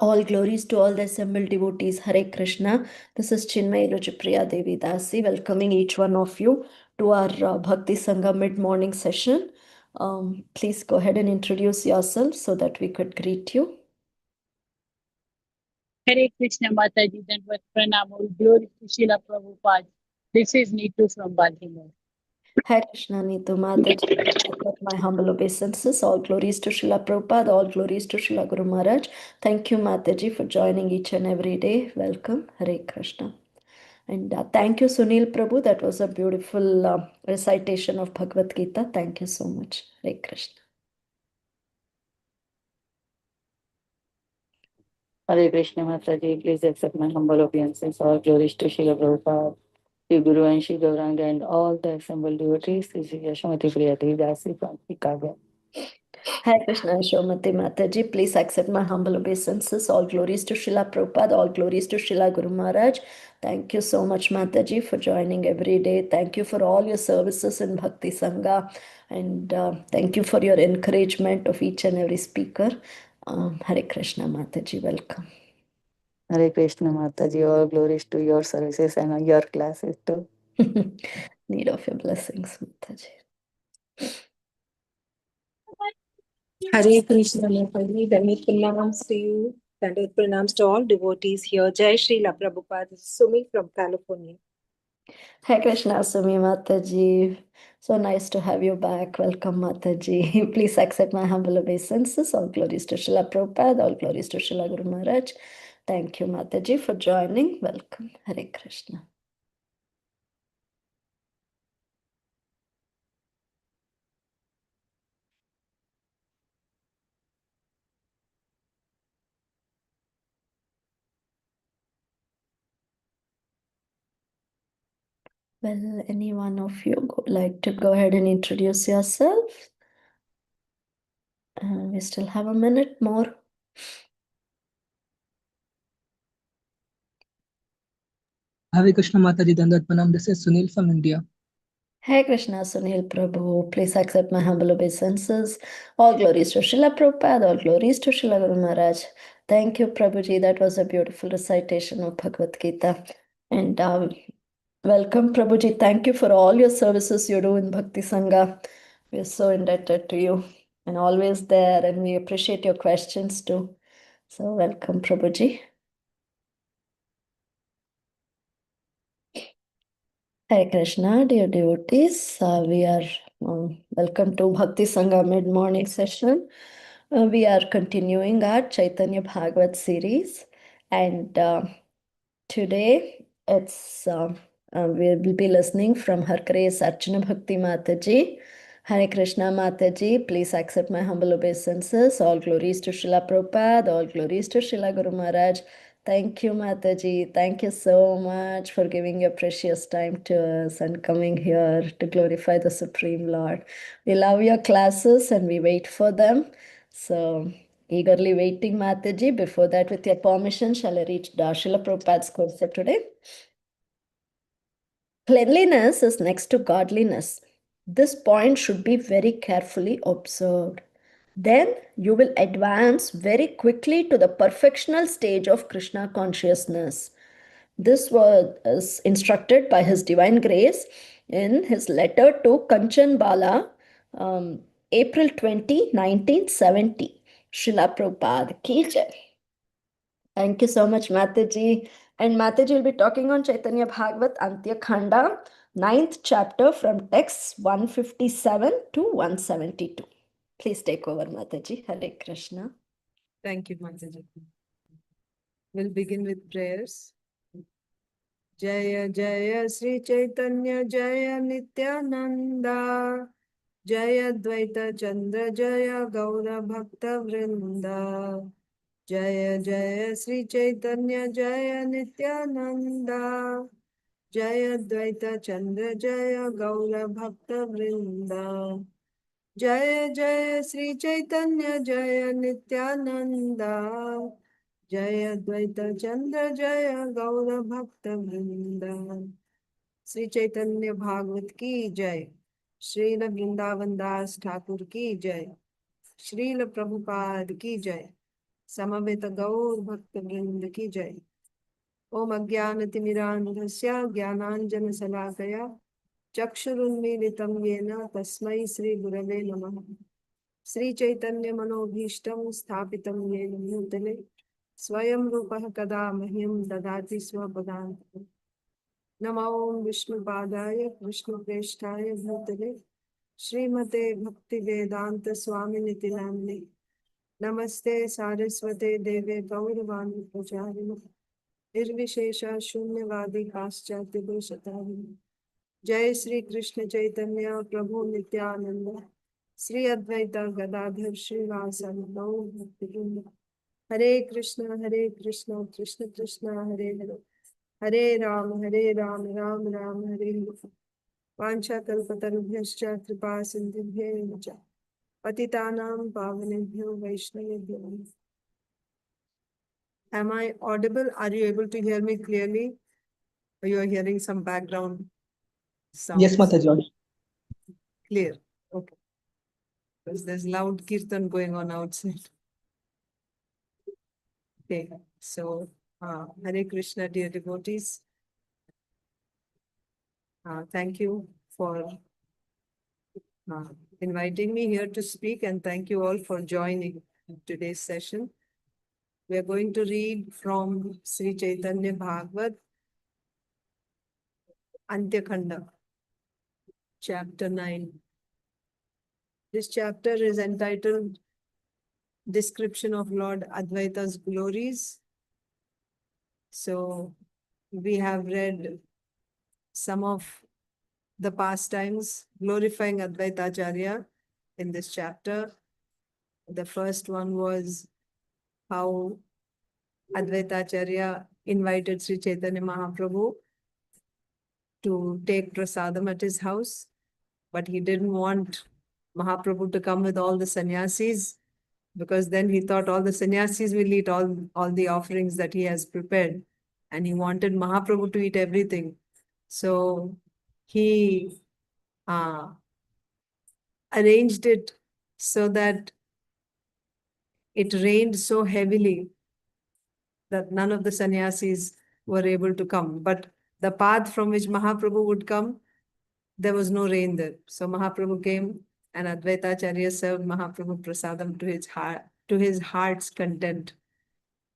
All glories to all the assembled devotees. Hare Krishna. This is Chinmay Ruchipriya Devi Dasi, welcoming each one of you to our Bhakti Sangha mid-morning session. Please go ahead and introduce yourself so that we could greet you. Hare Krishna Mataji, Dandavat Pranam, all glory to Srila Prabhupada. This is Neetu from Baltimore. Hare Krishna Neetu Mataji. Accept my humble obeisances. All glories to Srila Prabhupada, all glories to Srila Guru Maharaj. Thank you, Mataji, for joining each and every day. Welcome. Hare Krishna. And thank you, Sunil Prabhu. That was a beautiful recitation of Bhagavad Gita. Thank you so much. Hare Krishna. Hare Krishna Mataji, please accept my humble obeisances. All glories to Srila Prabhupada, Sri Guru and Sri Gauranga and all the assembled devotees. This is Yashamati Priya Dasi from Chicago. Hare Krishna, Shomati Mataji. Please accept my humble obeisances. All glories to Srila Prabhupada, all glories to Srila Guru Maharaj. Thank you so much, Mataji, for joining every day. Thank you for all your services in Bhakti Sangha. And thank you for your encouragement of each and every speaker. Hare Krishna, Mataji. Welcome. Hare Krishna Mataji, all glories to your services and your classes too. Need of your blessings, Mataji. Hare Krishna Mataji, Dandavat pranams to you. Dandavat pranams to all devotees here. Jai Srila Prabhupada. This is Sumi from California. Hare Krishna, Sumi Mataji. So nice to have you back. Welcome, Mataji. Please accept my humble obeisances. All glories to Srila Prabhupada, all glories to Srila Guru Maharaj. Thank you, Mataji, for joining. Welcome. Hare Krishna. Well, any one of you would like to go ahead and introduce yourself? We still have a minute more. Hare Krishna Mataji, Dandavat pranam. This is Sunil from India. Hare Krishna, Sunil Prabhu. Please accept my humble obeisances. All glories to Srila Prabhupada, all glories to Srila Guru Maharaj. Thank you, Prabhuji. That was a beautiful recitation of Bhagavad Gita. And welcome, Prabhuji. Thank you for all your services you do in Bhakti Sangha. We are so indebted to you and always there, and we appreciate your questions too. So welcome, Prabhuji. Hare Krishna, dear devotees. We are welcome to Bhakti Sangha mid-morning session. We are continuing our Chaitanya Bhagavat series, and today it's we will be listening from Her Grace Archana Bhakti Mataji. Hare Krishna Mataji, please accept my humble obeisances. All glories to Srila Prabhupada, all glories to Srila Guru Maharaj. Thank you, Mataji. Thank you so much for giving your precious time to us and coming here to glorify the Supreme Lord. We love your classes and we wait for them. So, eagerly waiting, Mataji. Before that, with your permission, shall I read Srila Prabhupada's concept today? Cleanliness is next to godliness. This point should be very carefully observed. Then you will advance very quickly to the perfectional stage of Krishna consciousness. This was instructed by His Divine Grace in his letter to Kanchan Bala, April 20, 1970. Srila Prabhupada ki jai. Thank you so much, Mataji. And Mataji will be talking on Chaitanya Bhagavat Antya Khanda, 9th chapter from texts 157 to 172. Please take over, Mataji. Hare Krishna. Thank you, Mataji. We'll begin with prayers. Jaya Jaya Sri Chaitanya Jaya Nityananda Jaya Dvaita Chandra Jaya Gaura Bhakta Vrinda Jaya Jaya Sri Chaitanya Jaya Nityananda Jaya Dvaita Chandra Jaya Gaura Bhakta Vrinda Jaya Jaya Sri Chaitanya Jaya Nityananda Jaya Dvaita Chandra Jaya Gaura Bhakta Vrinda Sri Chaitanya Bhagavat ki Jai Srila Vrindavan Das Thakur ki Jai Srila Prabhupada ki Jai समवेत गौर भक्त वृंद की जय। ओम अज्ञानतिमिरान्धस्य ज्ञानाञ्जनशलाकया चक्षुरुन्मीलितं येन तस्मै श्रीगुरवे नमः। श्रीचैतन्यमनोभीष्टं स्थापितं येन भूतले स्वयं रूपः कदा मह्यं ददाति स्वपदान्तिकम्। नमो विष्णुपादाय कृष्णप्रेष्ठाय भूतले श्रीमते भक्तिवेदांत स्वामिनिति नाम्ने नमस्ते सारस्वते देवे गौरवाणी प्रचारिणे निर्विशेष शून्यवादी पाश्चात्य देशतारिणे। जय श्री कृष्ण चैतन्य प्रभु नित्यानंद श्री अद्वैत गदाधर श्रीवासादि गौर भक्तवृंद। हरे कृष्ण कृष्ण कृष्ण हरे हरे, हरे राम राम राम हरे हरे। वाञ्छाकल्पतरुभ्यश्च कृपा सिन्धुभ्येव च पतितानां पावनेभ्यो वैष्णवेभ्यो नमः। Am I audible? Are you able to hear me clearly? Or you are hearing some background sounds? Yes, Mataji. Clear. Okay. Because there's loud kirtan going on outside. Okay. So, Hare Krishna, dear devotees. Thank you for inviting me here to speak, and thank you all for joining today's session. We are going to read from Sri Chaitanya Bhagavat, Antyakhanda, chapter 9. This chapter is entitled Description of Lord Advaita's Glories. So we have read some of the pastimes glorifying Advaita Acharya in this chapter. The first one was how Advaita Acharya invited Sri Chaitanya Mahaprabhu to take prasadam at his house, but he didn't want Mahaprabhu to come with all the sannyasis, because then he thought all the sannyasis will eat all the offerings that he has prepared, and he wanted Mahaprabhu to eat everything. So he arranged it so that it rained so heavily that none of the sannyasis were able to come. But the path from which Mahaprabhu would come, there was no rain there. So Mahaprabhu came, and Advaita Acharya served Mahaprabhu prasadam to his heart's content.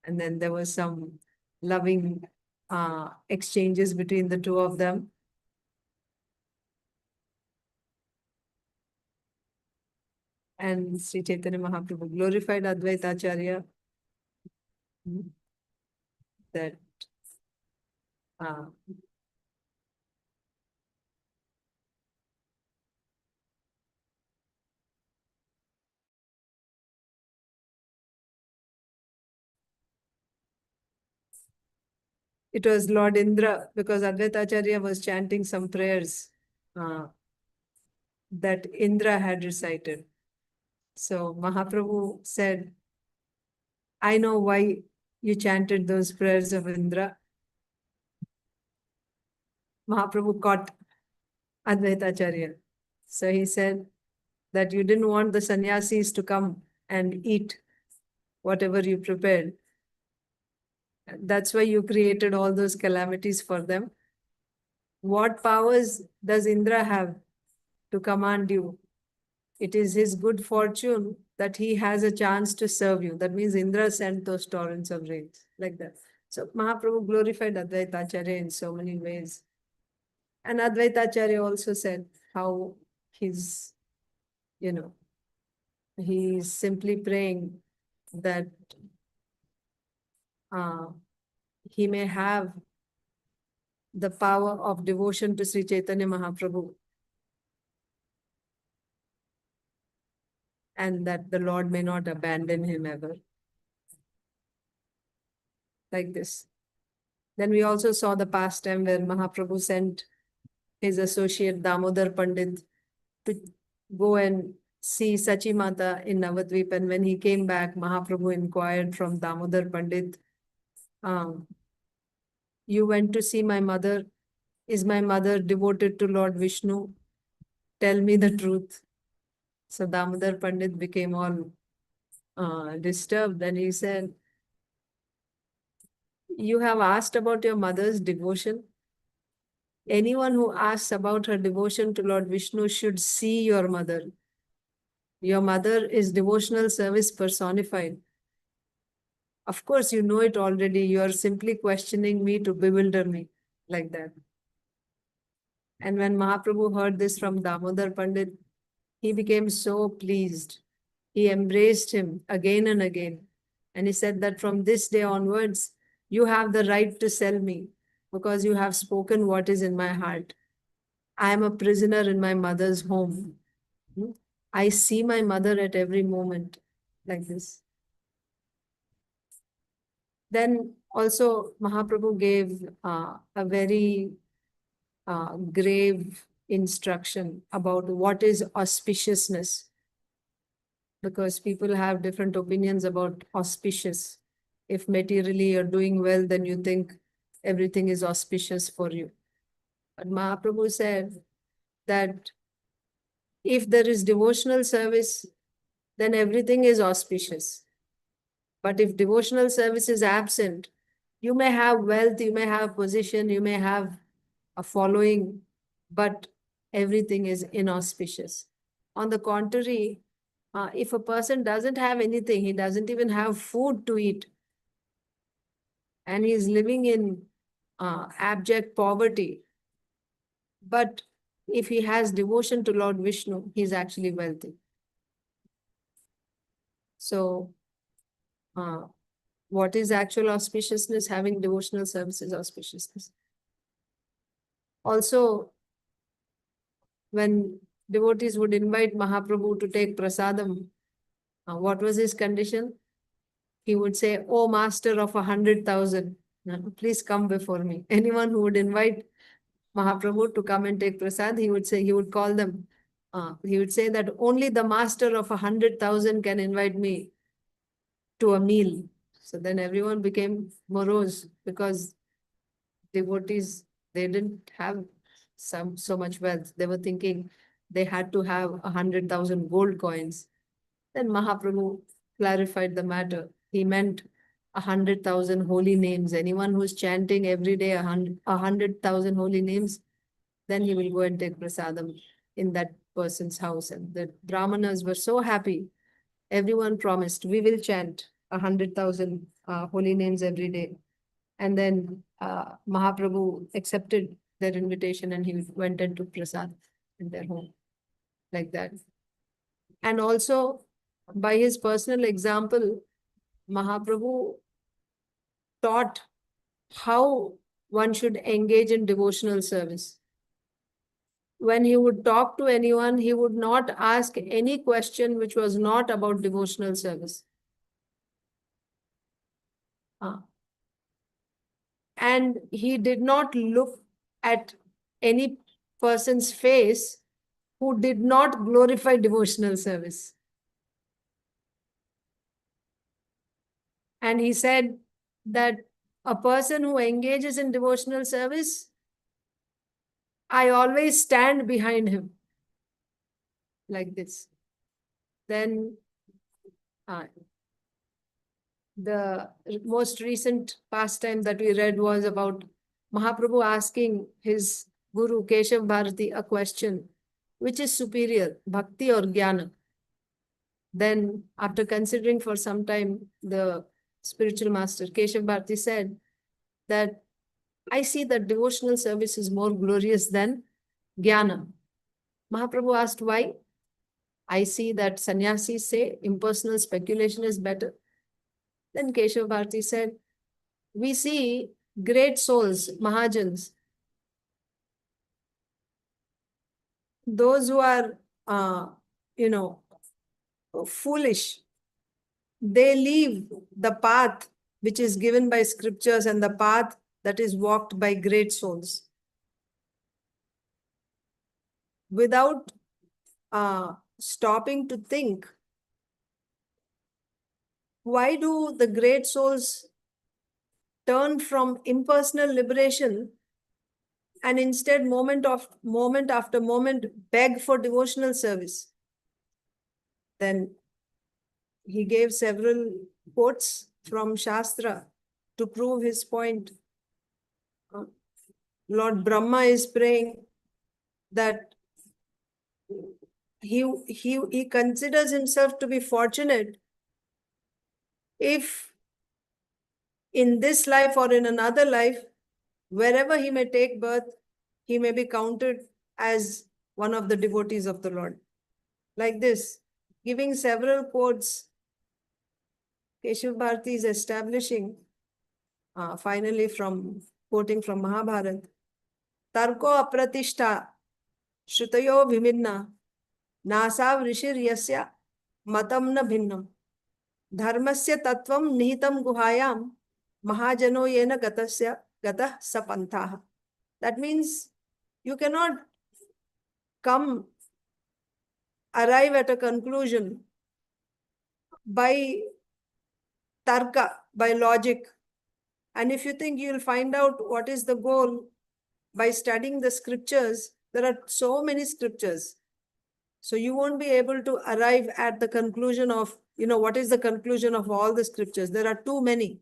And then there was some loving exchanges between the two of them. And Sri Chaitanya Mahaprabhu glorified Advaita Acharya, that it was Lord Indra, because Advaita Acharya was chanting some prayers that Indra had recited. So Mahaprabhu said, I know why you chanted those prayers of Indra. Mahaprabhu caught Advaita Acharya. So he said that you didn't want the sannyasis to come and eat whatever you prepared. That's why you created all those calamities for them. What powers does Indra have to command you? It is his good fortune that he has a chance to serve you. That means Indra sent those torrents of rain, like that. So Mahaprabhu glorified Advaita Acharya in so many ways. And Advaita Acharya also said how he's simply praying that he may have the power of devotion to Sri Chaitanya Mahaprabhu, and that the Lord may not abandon him ever. Like this. Then we also saw the pastime where Mahaprabhu sent his associate Damodar Pandit to go and see Sachi Mata in Navadvip. And when he came back, Mahaprabhu inquired from Damodar Pandit, you went to see my mother. Is my mother devoted to Lord Vishnu? Tell me the truth. So Damodar Pandit became all disturbed, and he said, "You have asked about your mother's devotion. Anyone who asks about her devotion to Lord Vishnu should see your mother. Your mother is devotional service personified. Of course, you know it already. You are simply questioning me to bewilder me," like that. And when Mahaprabhu heard this from Damodar Pandit, he became so pleased. He embraced him again and again. And he said that from this day onwards, you have the right to sell me because you have spoken what is in my heart. I am a prisoner in my mother's home. I see my mother at every moment, like this. Then also Mahaprabhu gave a very grave instruction about what is auspiciousness, because people have different opinions about auspicious. If materially you're doing well, then you think everything is auspicious for you. But Mahaprabhu said that if there is devotional service, then everything is auspicious. But if devotional service is absent, you may have wealth, you may have position, you may have a following, but everything is inauspicious. On the contrary, if a person doesn't have anything, he doesn't even have food to eat, and he is living in abject poverty, but if he has devotion to Lord Vishnu, he is actually wealthy. So, what is actual auspiciousness? Having devotional service is auspiciousness. Also, when devotees would invite Mahaprabhu to take prasadam, what was his condition? He would say, "Oh, master of 100,000, please come before me." Anyone who would invite Mahaprabhu to come and take prasad, he would call them. He would say that only the master of 100,000 can invite me to a meal. So then everyone became morose because devotees, they didn't have so much wealth. They were thinking they had to have 100,000 gold coins. Then Mahaprabhu clarified the matter. He meant 100,000 holy names. Anyone who's chanting every day 100,000 holy names, then he will go and take prasadam in that person's house. And the Brahmanas were so happy. Everyone promised, we will chant 100,000 holy names every day. And then Mahaprabhu accepted their invitation and he went and took prasad in their home, like that. And also, by his personal example, Mahaprabhu taught how one should engage in devotional service. When he would talk to anyone, he would not ask any question which was not about devotional service. And he did not look at any person's face who did not glorify devotional service. And he said that a person who engages in devotional service, I always stand behind him, like this. Then the most recent pastime that we read was about Mahaprabhu asking his Guru Keshav Bharati a question, which is superior, bhakti or jnana? Then after considering for some time, the spiritual master Keshav Bharati said that I see that devotional service is more glorious than jnana. Mahaprabhu asked why? I see that sannyasis say impersonal speculation is better. Then Keshav Bharati said, we see great souls, Mahajans, those who are, foolish, they leave the path which is given by scriptures and the path that is walked by great souls. Without stopping to think, why do the great souls turn from impersonal liberation and instead moment after moment beg for devotional service? Then he gave several quotes from Shastra to prove his point. Lord Brahma is praying that he considers himself to be fortunate if in this life or in another life, wherever he may take birth, he may be counted as one of the devotees of the Lord. Like this, giving several quotes, Keshav Bharati is establishing, finally from quoting from Mahabharata, Tarko apratishta Shutayo viminna nasav rishir yasya matam na bhinnam dharmasya tattvam nihitam guhayam mahajano yena gatasya gatah sapantah. That means you cannot arrive at a conclusion by tarka, by logic. And if you think you'll find out what is the goal by studying the scriptures, there are so many scriptures. So you won't be able to arrive at the conclusion of, what is the conclusion of all the scriptures? There are too many.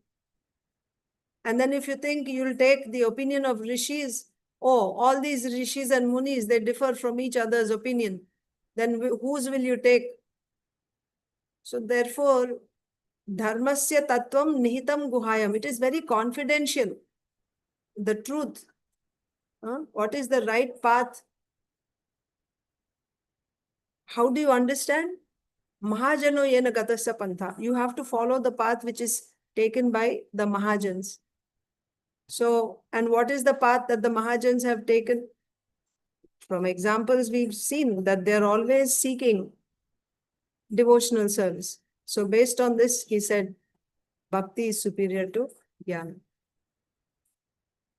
And then if you think you'll take the opinion of rishis, all these rishis and munis, they differ from each other's opinion, then whose will you take? So therefore, dharmasya tattvam nihitam guhayam. It is very confidential. The truth. What is the right path? How do you understand? Mahajano yena gatasya pantha. You have to follow the path which is taken by the Mahajans. So, and what is the path that the Mahajans have taken? From examples, we've seen that they're always seeking devotional service. So based on this, he said, Bhakti is superior to Jnana.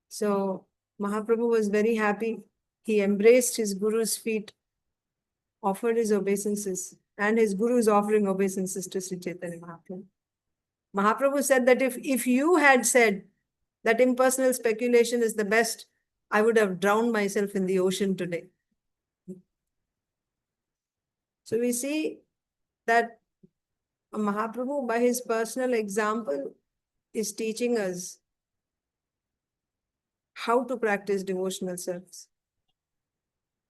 So Mahaprabhu was very happy. He embraced his Guru's feet, offered his obeisances, and his Guru is offering obeisances to Sri Chaitanya Mahaprabhu. Mahaprabhu said that if you had said that impersonal speculation is the best, I would have drowned myself in the ocean today. So we see that Mahaprabhu, by his personal example, is teaching us how to practice devotional service.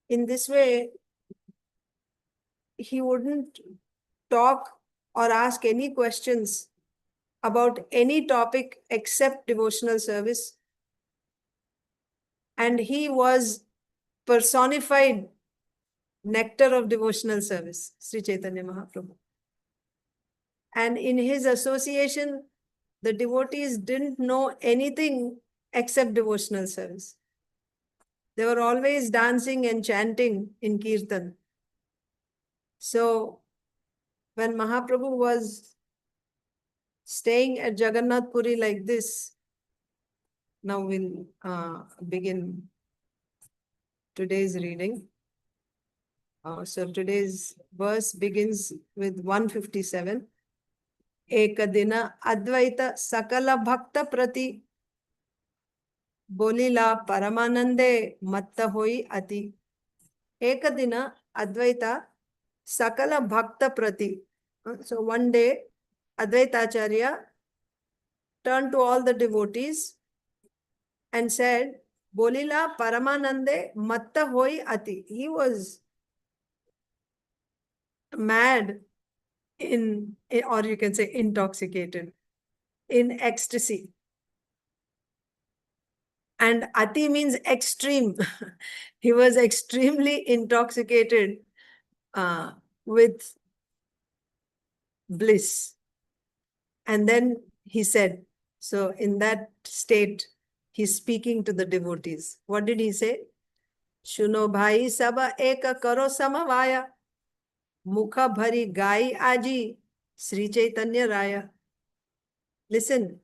In this way, he wouldn't talk or ask any questions about any topic except devotional service. And he was personified nectar of devotional service, Sri Chaitanya Mahaprabhu. And in his association, the devotees didn't know anything except devotional service. They were always dancing and chanting in Kirtan. So when Mahaprabhu was staying at Jagannath Puri like this, now we'll begin today's reading. So today's verse begins with 157. Ekadina Advaita Sakala Bhakta Prati Bolila Paramanande Matta Hoi Ati. Ekadina Advaita Sakala Bhakta Prati. So one day, Advaita Acharya turned to all the devotees and said, Bolila Paramanande Matta Hoi Ati. He was mad or you can say intoxicated, in ecstasy. And Ati means extreme. He was extremely intoxicated with bliss. And then he said, so in that state, he's speaking to the devotees. What did he say? Shuno bhai saba eka karo samavaya. Mukha bhari gai aji Sri Chaitanya Raya. Listen,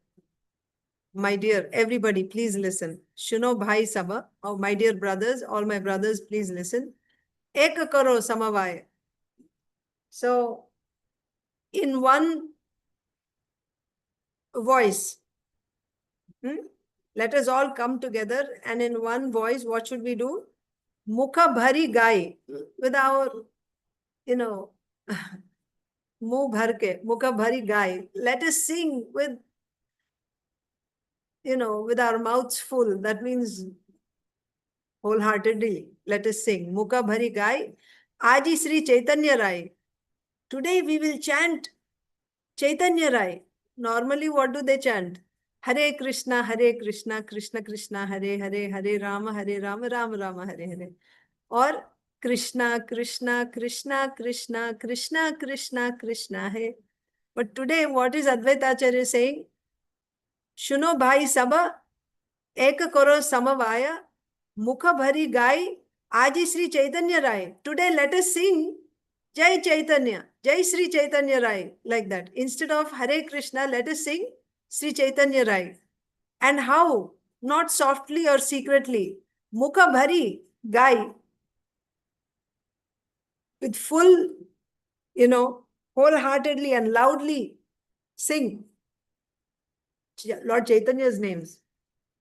my dear, everybody, please listen. Shuno bhai saba, oh my dear brothers, all my brothers, please listen. Eka karo samavaya. So, in one voice, let us all come together, and in one voice, what should we do? Mukha bhari gai, with our, मुंह भर के, मुख भरी गाय. Let us sing with, with our mouths full. That means wholeheartedly. Let us sing. Mukha bhari gai. Aji Sri Chaitanya Rai. Today we will chant Chaitanya Rai. Normally, what do they chant? Hare Krishna, Krishna Krishna, Hare Hare, Hare Rama, Rama Rama, Hare Hare. Or Krishna Krishna, Krishna Krishna, Krishna Krishna, Krishna Hai. But today, what is Advaita Acharya saying? Shuno bhai saba, ek karo samavaya, mukha bhari gai, aji Sri Chaitanya Rai. Today, let us sing Jai Chaitanya, Jai Sri Chaitanya Rai, like that. Instead of Hare Krishna, let us sing Sri Chaitanya Rai. And how? Not softly or secretly. Mukha bhari gai. With full, wholeheartedly and loudly sing Lord Chaitanya's names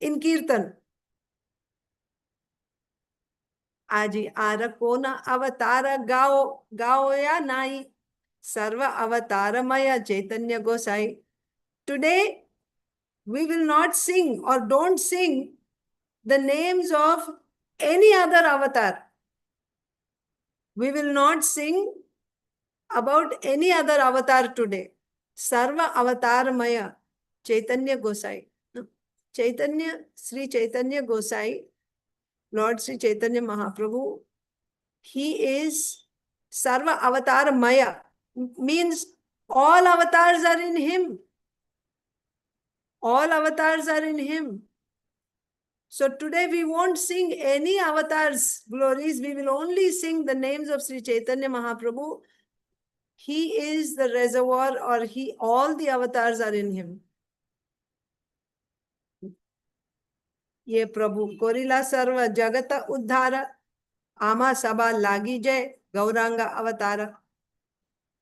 in Kirtan. Aji ara kona avatara gao ya nai. Sarva avatara maya Chaitanya Gosai. Today, we will not sing or don't sing the names of any other avatar. We will not sing about any other avatar today. Sarva avatar maya Chaitanya Gosai. Chaitanya, Sri Chaitanya Gosai, Lord Sri Chaitanya Mahaprabhu, he is Sarva Avatar Maya, means all avatars are in him. All avatars are in him. So today we won't sing any avatars' glories. We will only sing the names of Sri Chaitanya Mahaprabhu. He is the reservoir, or all the avatars are in him. ये प्रभु कोरिला सर्व जगत उद्धार आमा सभा लागी जय गौरांग अवतार.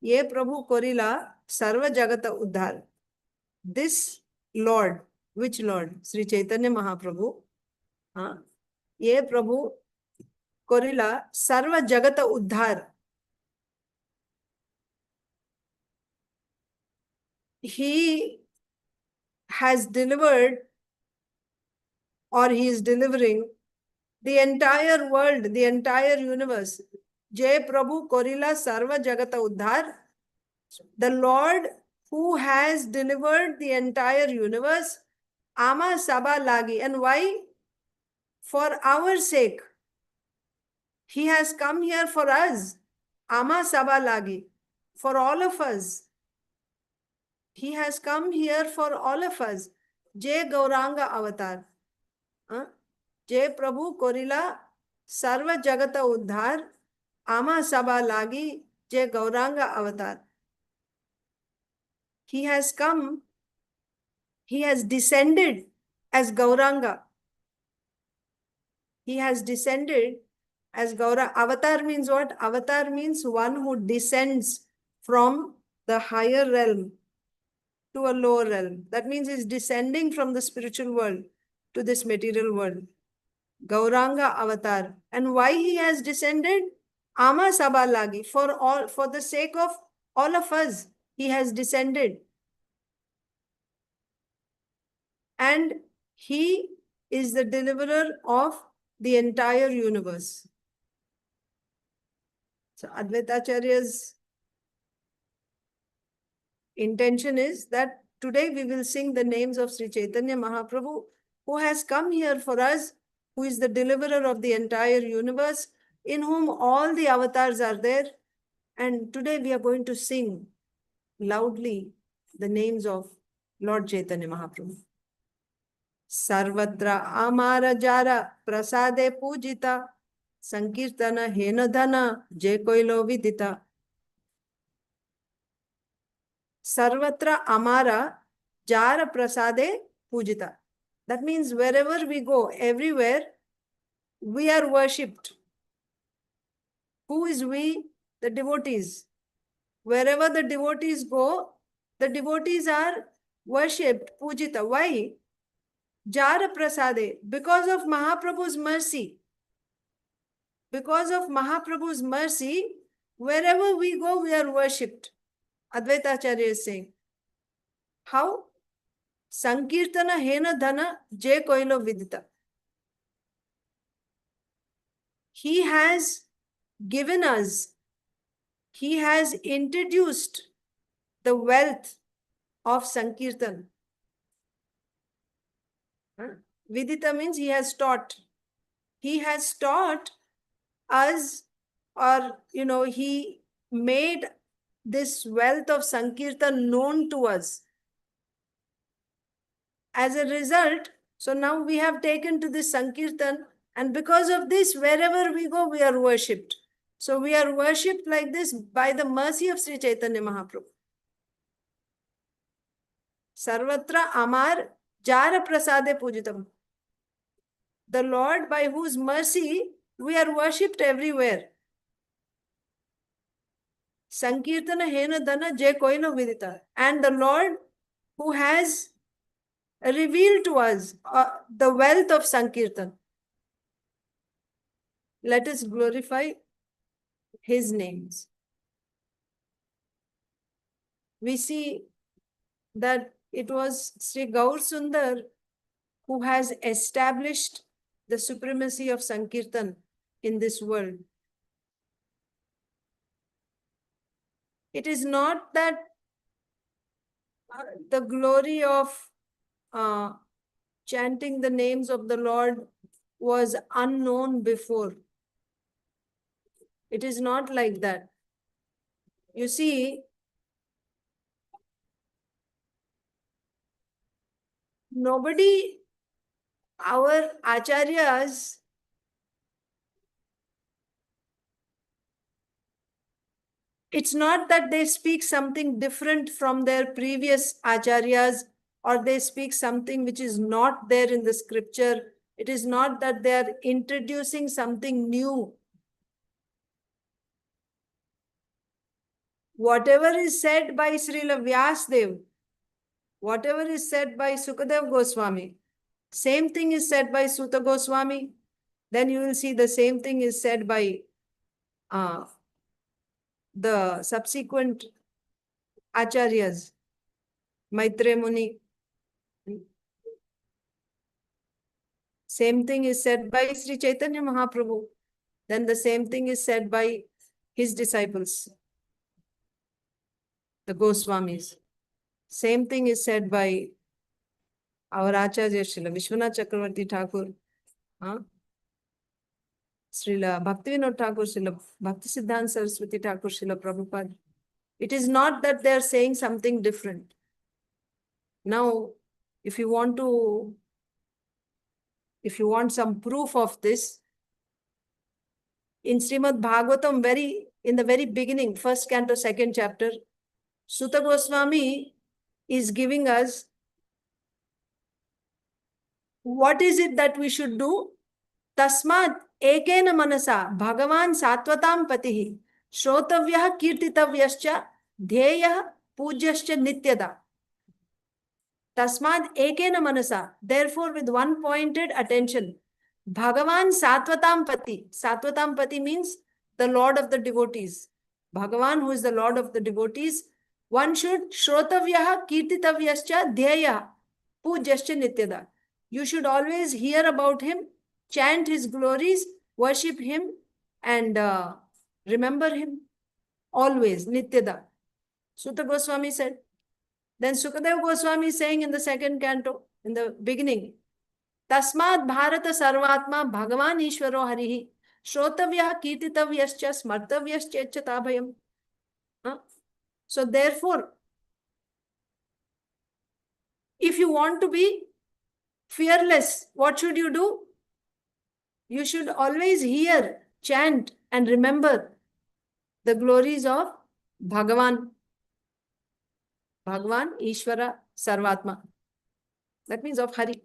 ये प्रभु कोरिला सर्व जगत उद्धार. This Lord, which Lord? Sri Chaitanya Mahaprabhu. ये प्रभु कोरिला सर्व जगत उद्धार. He has delivered, or he is delivering, the entire world, the entire universe. Jai Prabhu Korila Sarva Jagata Uddhar. The Lord who has delivered the entire universe. Ama Sabha Lagi. And why? For our sake. He has come here for us. Ama Sabha Lagi. For all of us. He has come here for all of us. Jai Gauranga Avatar. Jai Prabhu Korila Sarva Jagata Uddhar Ama Sabha Lagi Jai Gauranga Avatar. He has come, he has descended as Gauranga. He has descended as Gauranga. Avatar means what? Avatar means one who descends from the higher realm to a lower realm. That means he's descending from the spiritual world to this material world. Gauranga Avatar. And why he has descended? Ama Sabha Lagi. For the sake of all of us, he has descended. And he is the deliverer of the entire universe. So Advaita Acharya's intention is that today we will sing the names of Sri Chaitanya Mahaprabhu, who has come here for us, who is the deliverer of the entire universe, in whom all the avatars are there. And today we are going to sing loudly the names of Lord Chaitanya Mahaprabhu. Sarvatra Amara Jara Prasade Pujita Sankirtana Henadhana Jai Koilo Vidita. Sarvatra Amara Jara Prasade Pujita. That means wherever we go, everywhere, we are worshipped. Who is we? The devotees. Wherever the devotees go, the devotees are worshipped. Pujita. Why? Jara Prasade. Because of Mahaprabhu's mercy. Because of Mahaprabhu's mercy, wherever we go, we are worshipped. Advaita Acharya is saying, how Sankirtana hena dhana je koilo vidita. He has given us, he has introduced the wealth of Sankirtan. Vidita means he has taught. He has taught us, or he made this wealth of Sankirtan known to us. As a result, so now we have taken to this Sankirtan, and because of this, wherever we go, we are worshipped. So we are worshipped like this by the mercy of Sri Chaitanya Mahaprabhu. Sarvatra Amar Jara Prasade Pujitam. The Lord, by whose mercy we are worshipped everywhere. Sankirtana hena dana je koino vidita. And the Lord who has revealed to us the wealth of Sankirtan. Let us glorify his names. We see that it was Sri Gaur Sundar who has established the supremacy of Sankirtan in this world. It is not that the glory of chanting the names of the Lord was unknown before. It is not like that. You see, nobody, our acharyas, it's not that they speak something different from their previous acharyas, or they speak something which is not there in the scripture. It is not that they are introducing something new. Whatever is said by Srila Vyasdev, whatever is said by Sukadev Goswami, same thing is said by Suta Goswami. Then you will see the same thing is said by the subsequent acharyas, Maitreya Muni. Same thing is said by Sri Chaitanya Mahaprabhu. Then the same thing is said by his disciples, the Goswamis. Same thing is said by our Acharya Srila Vishwanath Chakravarti Thakur, Srila Bhaktivinoda Thakur, Srila Bhakti Siddhanta Saraswati Thakur, Srila Prabhupada. It is not that they are saying something different. Now, if you want some proof of this, in Srimad Bhagavatam, in the very beginning, first canto, second chapter, Suta Goswami is giving us what is it that we should do. Tasmat ekena manasa Bhagavan satvatam patihi shrotavyah kirtitavyascha dhyeyah pujaschya nityada. Tasmat ekena manasa, therefore with one pointed attention, Bhagavan satvatam pati. Satvatam pati means the Lord of the devotees. Bhagavan, who is the Lord of the devotees, one should shrotavyah kirtitavyascha dhyeyah pujaschya nityada. You should always hear about him, chant his glories, worship him, and remember him always, nityada. Suta Goswami said. Then Sukadev Goswami is saying in the second canto, in the beginning, Tasmad Bharata Sarvatma Bhagavan Ishvaro Harihi Shrotavyah Kirtitavyascha Smartavyascha Tabhayam. So therefore, if you want to be fearless, what should you do? You should always hear, chant, and remember the glories of Bhagavan. Bhagavan, Ishvara, Sarvatma. That means of Hari.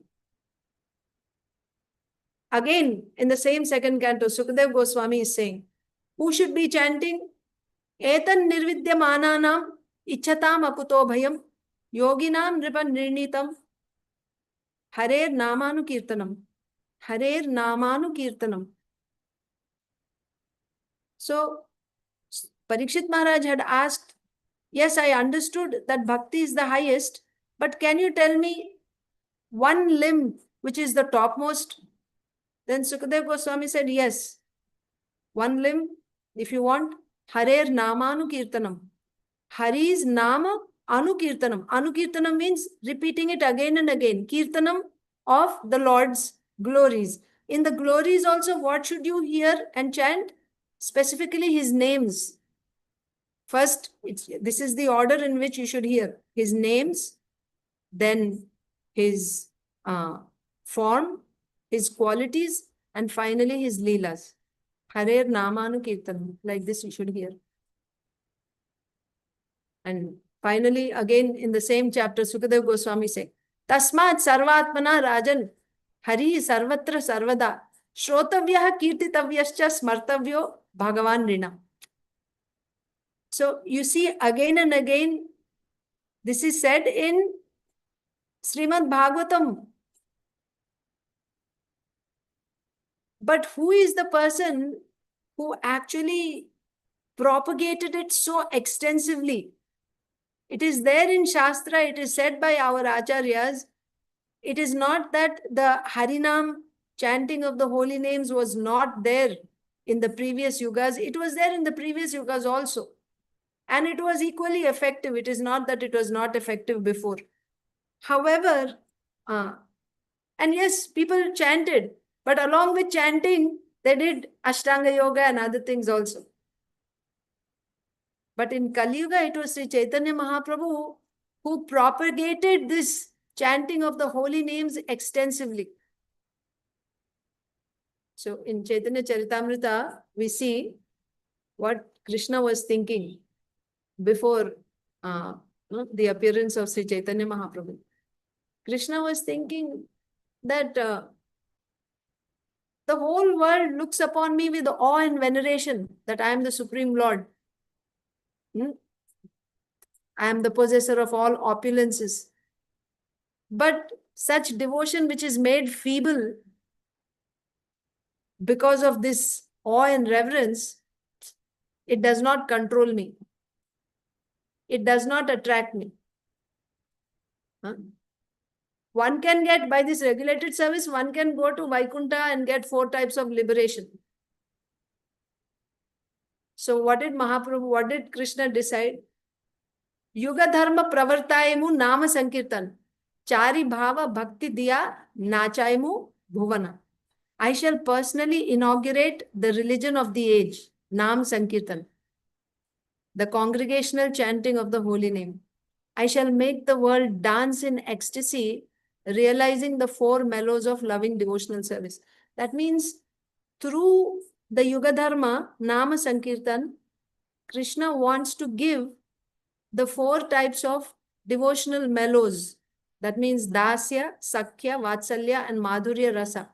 Again, in the same second canto, Sukadev Goswami is saying, who should be chanting? Etan nirvidyamananam ichhatam akuto bhayam yoginam nripan nirnitam harer namanu kirtanam. Harer namanu kirtanam. So, Parikshit Maharaj had asked yes, I understood that bhakti is the highest, but can you tell me one limb which is the topmost? Then Sukadeva Goswami said, yes, one limb, if you want, Harer Namanu Kirtanam. Hari's Nama Anukirtanam. Anukirtanam means repeating it again and again. Kirtanam of the Lord's glories. In the glories also, what should you hear and chant? Specifically his names. First, this is the order in which you should hear. His names, then his form, his qualities, and finally his leelas. Harer Namanu Kirtanam. Like this you should hear. And finally, again in the same chapter, Sukadeva Goswami says, Tasmat Sarvatmana Rajan Hari Sarvatra Sarvada Shrotavyaha Kirtitavyascha Smartavyo Bhagavan Rina. So you see, again and again, this is said in Srimad Bhagavatam. But who is the person who actually propagated it so extensively? It is there in Shastra, it is said by our Acharyas. It is not that the Harinam chanting of the holy names was not there in the previous yugas. It was there in the previous yugas also. And it was equally effective. It is not that it was not effective before. However, and yes, people chanted, but along with chanting, they did Ashtanga Yoga and other things also. But in Kali Yuga, it was Sri Chaitanya Mahaprabhu who propagated this chanting of the holy names extensively. So in Chaitanya Charitamrita, we see what Krishna was thinking before the appearance of Sri Chaitanya Mahaprabhu. Krishna was thinking that the whole world looks upon me with awe and veneration, that I am the Supreme Lord. I am the possessor of all opulences. But such devotion which is made feeble because of this awe and reverence, it does not control me. It does not attract me. One can get, by this regulated service, one can go to Vaikuntha and get 4 types of liberation. So what did Krishna decide? Yuga dharma pravartayemu nama sankirtan. Chari bhava bhakti diya nachayemu bhuvana. I shall personally inaugurate the religion of the age, Nam Sankirtan, the congregational chanting of the holy name. I shall make the world dance in ecstasy, realizing the 4 mellows of loving devotional service. That means through the Yuga Dharma, Nama Sankirtan, Krishna wants to give the 4 types of devotional mellows. That means Dasya, Sakhya, Vatsalya and Madhurya Rasa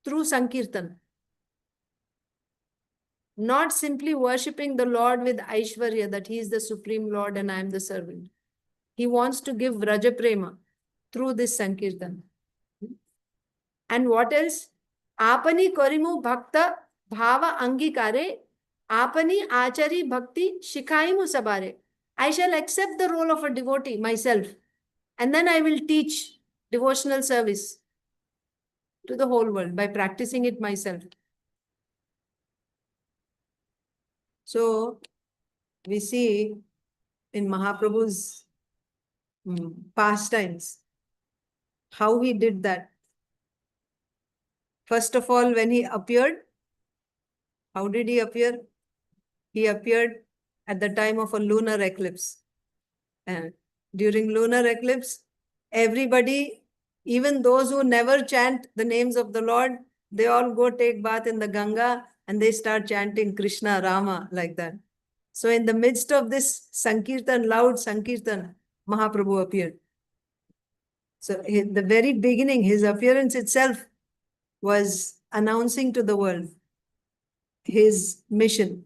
through Sankirtan. Not simply worshipping the Lord with Aishwarya, that he is the Supreme Lord and I am the servant. He wants to give Vraja Prema through this Sankirtan. And what else? Apani korimu bhakta bhava angikare, apani achari bhakti shikhaimu sabare. I shall accept the role of a devotee myself, and then I will teach devotional service to the whole world by practicing it myself. So we see in Mahaprabhu's pastimes how he did that. First of all, when he appeared, how did he appear? He appeared at the time of a lunar eclipse. And during lunar eclipse, everybody, even those who never chant the names of the Lord, they all go take bath in the Ganga and they start chanting Krishna, Rama, like that. So in the midst of this Sankirtan, loud Sankirtan, Mahaprabhu appeared. So in the very beginning, his appearance itself was announcing to the world his mission.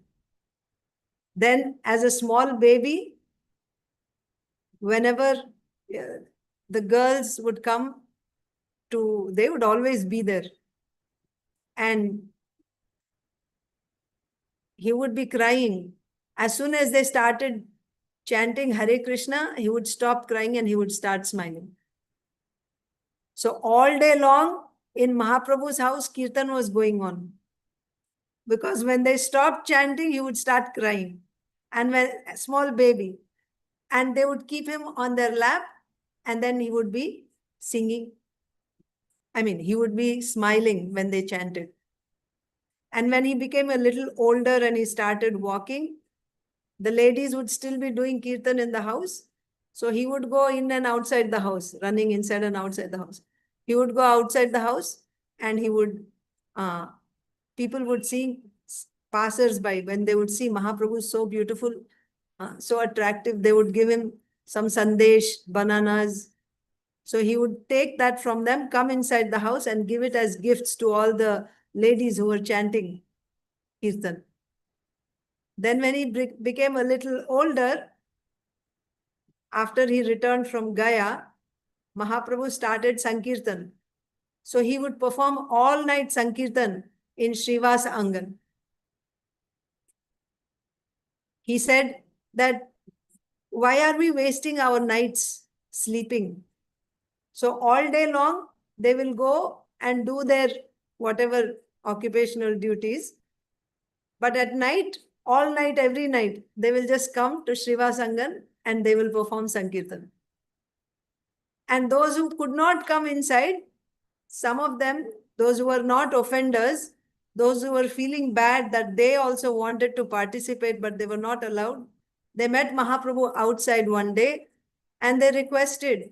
Then as a small baby, whenever the girls would come they would always be there. And he would be crying. As soon as they started chanting Hare Krishna, he would stop crying and he would start smiling. So all day long in Mahaprabhu's house, Kirtan was going on. Because when they stopped chanting, he would start crying. And when a small baby, and they would keep him on their lap, and then he would be singing. I mean, he would be smiling when they chanted. And when he became a little older and he started walking, the ladies would still be doing kirtan in the house. So he would go in and outside the house, running inside and outside the house. He would go outside the house and he would, people would see passers-by, when they would see Mahaprabhu so beautiful, so attractive, they would give him some sandesh, bananas. So he would take that from them, come inside the house and give it as gifts to all the ladies who were chanting kirtan. Then when he became a little older, after he returned from Gaya, Mahaprabhu started Sankirtan. So he would perform all night Sankirtan in Srivas Angan. He said that, why are we wasting our nights sleeping? So all day long, they will go and do their whatever occupational duties. But at night, all night, every night, they will just come to Srivas Angan and they will perform Sankirtan. And those who could not come inside, some of them, those who were not offenders, those who were feeling bad that they also wanted to participate but they were not allowed, they met Mahaprabhu outside one day and they requested.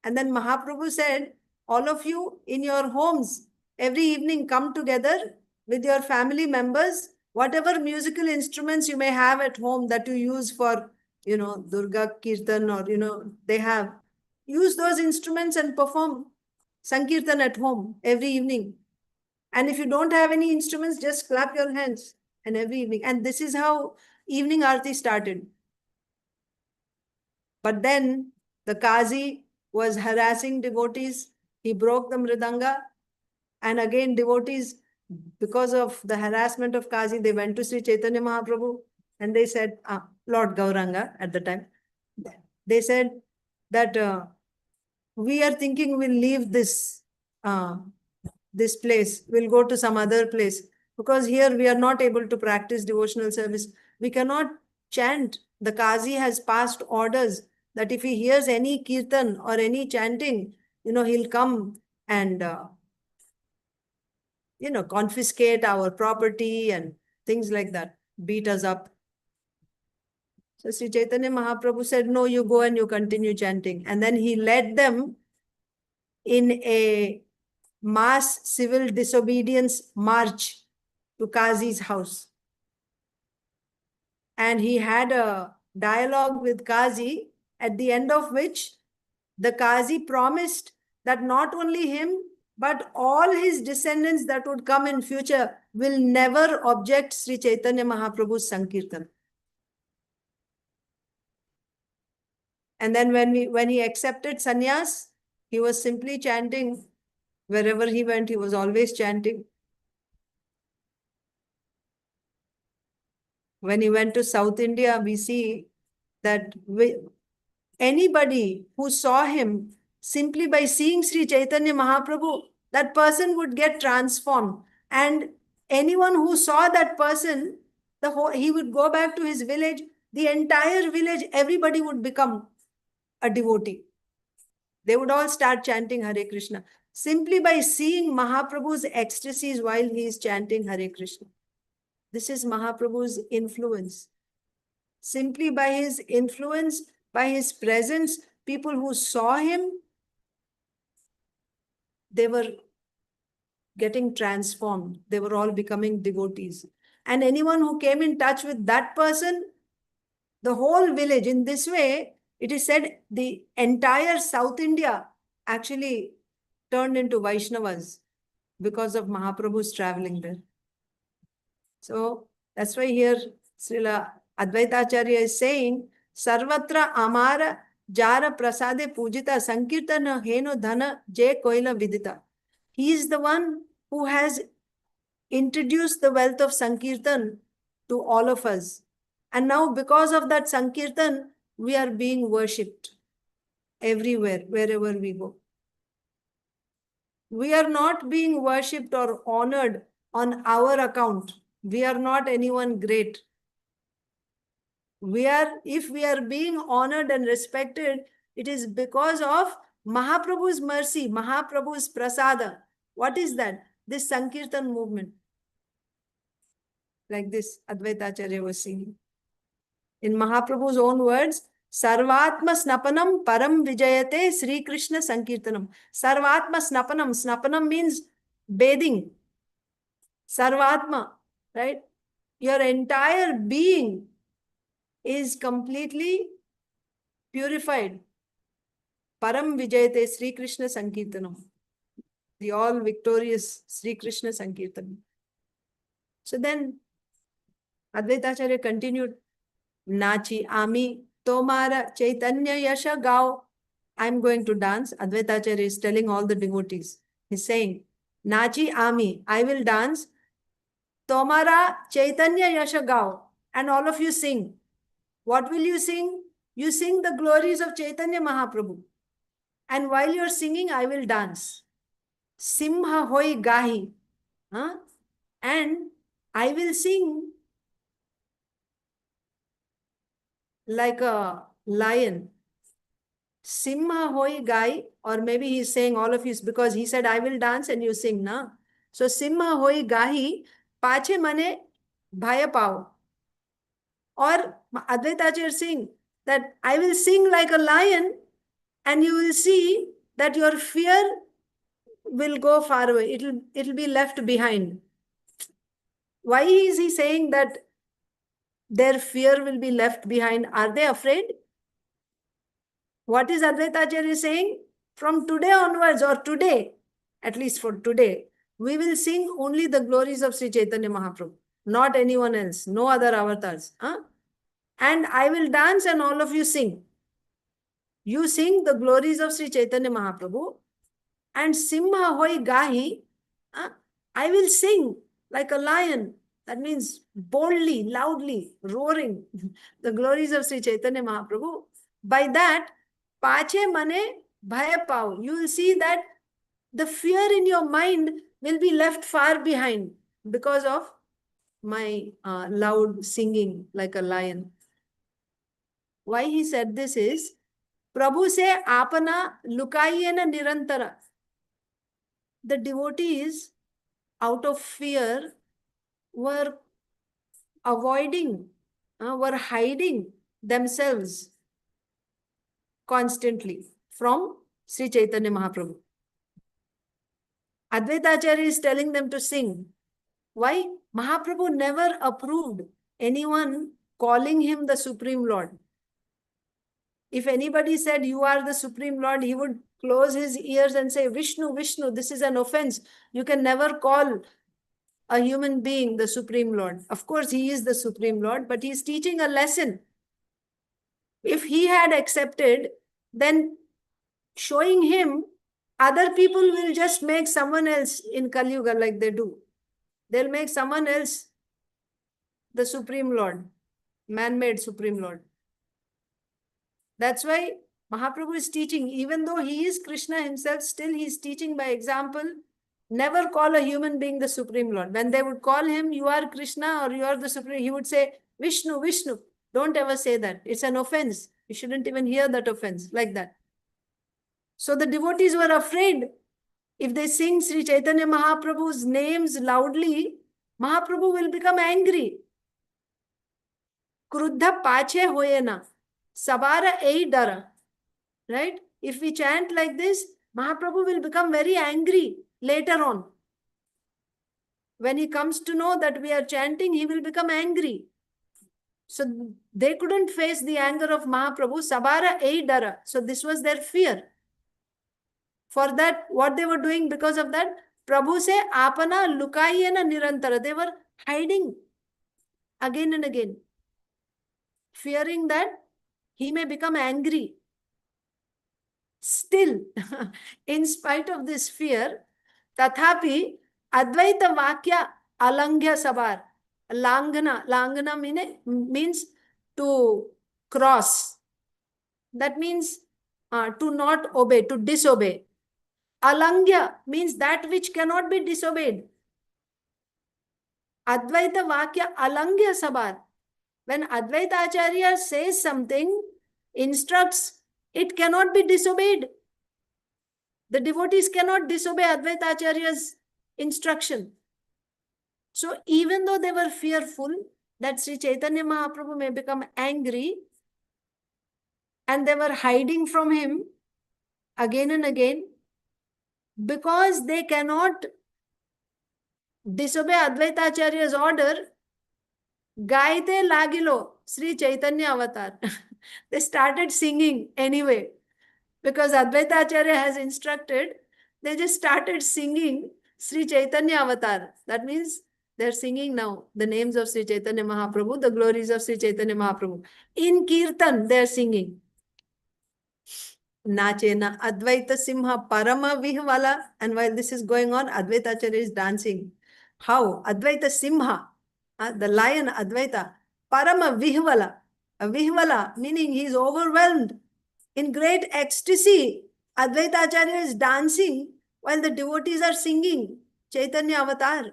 And then Mahaprabhu said, all of you in your homes, every evening come together with your family members, whatever musical instruments you may have at home that you use for, Durga Kirtan or, they have, use those instruments and perform Sankirtan at home every evening. And if you don't have any instruments, just clap your hands and every evening. And this is how evening Aarti started. But then the Qazi was harassing devotees. He broke the Mridanga. And again, devotees, because of the harassment of Qazi, they went to Sri Chaitanya Mahaprabhu and they said, Lord Gauranga at the time, they said that we are thinking we'll leave this place, we'll go to some other place, because here we are not able to practice devotional service. We cannot chant. The Qazi has passed orders that if he hears any kirtan or any chanting, he'll come and, confiscate our property and things like that, beat us up. So Sri Chaitanya Mahaprabhu said, no, you go and you continue chanting. And then he led them in a mass civil disobedience march to Qazi's house. And he had a dialogue with Qazi, at the end of which the Qazi promised that not only him, but all his descendants that would come in future will never object Sri Chaitanya Mahaprabhu's Sankirtan. And then when he accepted sannyas, he was simply chanting. Wherever he went, he was always chanting. When he went to South India, we see that anybody who saw him, simply by seeing Sri Chaitanya Mahaprabhu, that person would get transformed. And anyone who saw that person, he would go back to his village. The entire village, everybody would become a devotee. They would all start chanting Hare Krishna, simply by seeing Mahaprabhu's ecstasies while he is chanting Hare Krishna. This is Mahaprabhu's influence. Simply by his influence, by his presence, people who saw him, they were getting transformed. They were all becoming devotees. And anyone who came in touch with that person, the whole village, in this way, it is said the entire South India actually turned into Vaishnavas because of Mahaprabhu's traveling there. So that's why here Srila Advaita Acharya is saying, Sarvatra Amara Jara Prasade Pujita Sankirtana Heno Dhana Je Koila Vidita. He is the one who has introduced the wealth of Sankirtan to all of us. And now because of that Sankirtan, we are being worshipped everywhere, wherever we go. We are not being worshipped or honored on our account. We are not anyone great. If we are being honored and respected, it is because of Mahaprabhu's mercy, Mahaprabhu's prasada. What is that? This Sankirtan movement. Like this, Advaita Acharya was singing. In Mahaprabhu's own words, Sarvatma Snapanam Param Vijayate Sri Krishna Sankirtanam. Sarvatma Snapanam. Snapanam means bathing. Sarvatma, right? Your entire being is completely purified. Param Vijayate Sri Krishna Sankirtanam. The all victorious Sri Krishna Sankirtanam. So then Advaita Acharya continued, Nachi Ami Tomara Chaitanya Yasha Gao. I'm going to dance. Advaita Acharya is telling all the devotees. He's saying, Nachi Ami, I will dance. Tomara Chaitanya Yasha Gao. And all of you sing. What will you sing? You sing the glories of Chaitanya Mahaprabhu. And while you're singing, I will dance. Simha hoi gahi. Huh? And I will sing like a lion. Simha hoi gai, or maybe he's saying all of you, because he said, I will dance and you sing, na? So Simha hoi gahi, pache mane bhaya pao. Or Advaita Acharya sing that I will sing like a lion and you will see that your fear will go far away. It'll be left behind. Why is he saying that their fear will be left behind? Are they afraid? What is Advaita Acharya saying? From today onwards, or today, at least for today, we will sing only the glories of Sri Chaitanya Mahaprabhu, not anyone else, no other avatars. Huh? And I will dance and all of you sing. You sing the glories of Sri Chaitanya Mahaprabhu, and Simha hoi gahi, I will sing like a lion. That means boldly, loudly, roaring the glories of Sri Chaitanya Mahaprabhu. By that, pache mane bhaya pao. You will see that the fear in your mind will be left far behind because of my loud singing like a lion. Why he said this is, Prabhu se apana lukayena nirantara. The devotees, out of fear, were avoiding, were hiding themselves constantly from Sri Chaitanya Mahaprabhu. Advaita Acharya is telling them to sing. Why? Mahaprabhu never approved anyone calling him the Supreme Lord. If anybody said, you are the Supreme Lord, he would close his ears and say, Vishnu, Vishnu, this is an offense. You can never call a human being the Supreme Lord. Of course, he is the Supreme Lord, but he is teaching a lesson. If he had accepted, then showing him, other people will just make someone else in Kali Yuga like they do. They'll make someone else the Supreme Lord, man-made Supreme Lord. That's why Mahaprabhu is teaching, even though he is Krishna himself, still he is teaching by example. Never call a human being the Supreme Lord. When they would call him, you are Krishna or you are the Supreme, he would say, Vishnu, Vishnu. Don't ever say that. It's an offense. You shouldn't even hear that offense like that. So the devotees were afraid. If they sing Sri Chaitanya Mahaprabhu's names loudly, Mahaprabhu will become angry. Kruddha pache hoyena. Sabara ei dara. Right? If we chant like this, Mahaprabhu will become very angry later on. When he comes to know that we are chanting, he will become angry. So they couldn't face the anger of Mahaprabhu. Sabara ei dara. So this was their fear. For that, what they were doing because of that, Prabhu se apana lukayena nirantara. They were hiding again and again, fearing that he may become angry. Still, in spite of this fear, tathapi Advaita Vakya Alanghya Sabar. Langana means to cross. that means to not obey, to disobey. Alangya means that which cannot be disobeyed. Advaita Vakya Alangya Sabhat. When Advaita Acharya says something, instructs, it cannot be disobeyed. The devotees cannot disobey Advaita Acharya's instruction. So even though they were fearful that Sri Chaitanya Mahaprabhu may become angry, and they were hiding from him again and again, because they cannot disobey Advaita Acharya's order, Gaite Lagilo, Sri Chaitanya Avatar. They started singing anyway. Because Advaita Acharya has instructed, they just started singing Sri Chaitanya Avatar. That means they're singing now the names of Sri Chaitanya Mahaprabhu, the glories of Sri Chaitanya Mahaprabhu. In Kirtan, they're singing. Nachena Advaita Simha Parama Vihvala. And while this is going on, Advaita Acharya is dancing. How? Advaita Simha, the lion Advaita, Parama Vihvala. Vihvala, meaning he is overwhelmed. In great ecstasy, Advaita Acharya is dancing while the devotees are singing Chaitanya Avatar.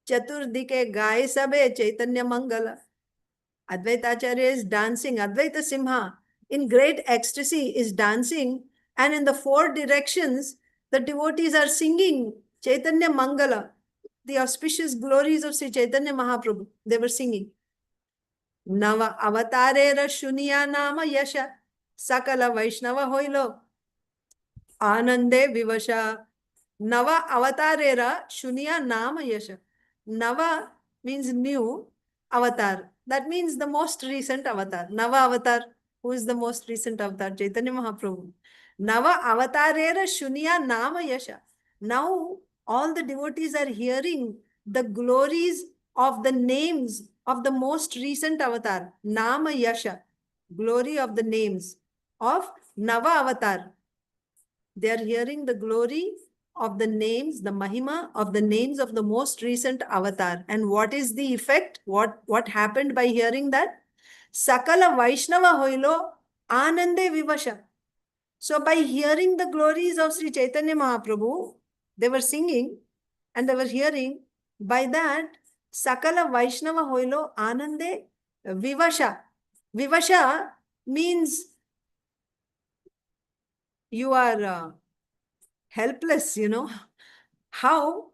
Chaturdike Gaye Sabe Chaitanya Mangala. Advaita Acharya is dancing. Advaita Simha, in great ecstasy, is dancing, and in the four directions, the devotees are singing Chaitanya Mangala, the auspicious glories of Sri Chaitanya Mahaprabhu. They were singing. Nava avatarera shuniya nama yasha sakala Vaishnava hoilo anande vivasha. Nava avatarera shuniya nama yasha. Nava means new avatar. That means the most recent avatar. Nava avatar. Who is the most recent avatar? Chaitanya Mahaprabhu. Nava avatarera shuniya nama yasha. Now all the devotees are hearing the glories of the names of the most recent avatar, Nama Yasha, glory of the names of Nava avatar. They are hearing the glory of the names, the Mahima of the names of the most recent avatar. And what is the effect? What happened by hearing that? Sakala Vaishnava hoilo Anande Vivasha. So by hearing the glories of Sri Chaitanya Mahaprabhu, they were singing and they were hearing. By that, Sakala Vaishnava hoilo Anande Vivasha. Vivasha means you are helpless, you know. How?